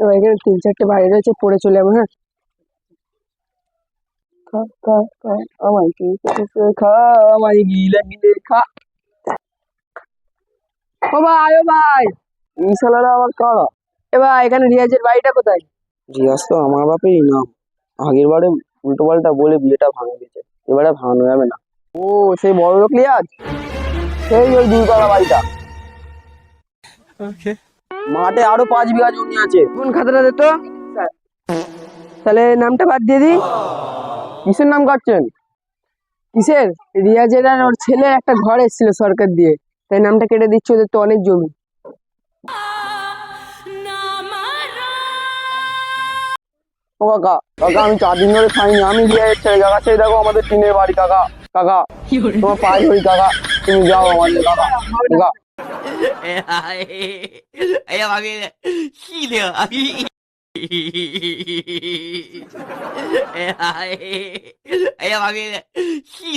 এবার এখানে 3-4টে বাড়ি রয়েছে, পড়ে চলে যাবো। হ্যাঁ, খা খা খা, আমায় কি করেছে খা, আমায় গিলে গিলে খা। ও ভাই, ও ভাই, এই শালারা আবার কারা? এ ভাই, এখানে রিয়াজের বাড়িটা কোথায়? রিয়াজ তো আমার বাপেরই নাম। আগের বারে উল্টো পাল্টা বলে বিয়েটা ভাঙে দিয়েছে, এবারে ভাঙানো যাবে না। ও, সেই বড় লোক রিয়াজ, সেই ওই 2 তলা বাড়িটা। মাঠে আরো 5 বিঘা জমি আছে। কোন খাতাটা দে তো, তাহলে নামটা বাদ দিয়ে দিই। কিসের নাম কাটছেন? কিসের? রিয়াজের আর ওর ছেলের একটা ঘর এসেছিল সরকার দিয়ে, তাই নামটা কেটে দিচ্ছে, ওদের তো অনেক জমি। ও কাকা, কাকা আমি 4 দিন ধরে খাইনি, আমি রিয়াজের ছেলে কাকা। সেই দেখো আমাদের টিনের বাড়ি কাকা। কাকা তোমার পায়ে ধরি কাকা, তুমি যাও আমাদের কাকা। কাকা哎呀妈逼的，细的，哎呀妈逼的，细的。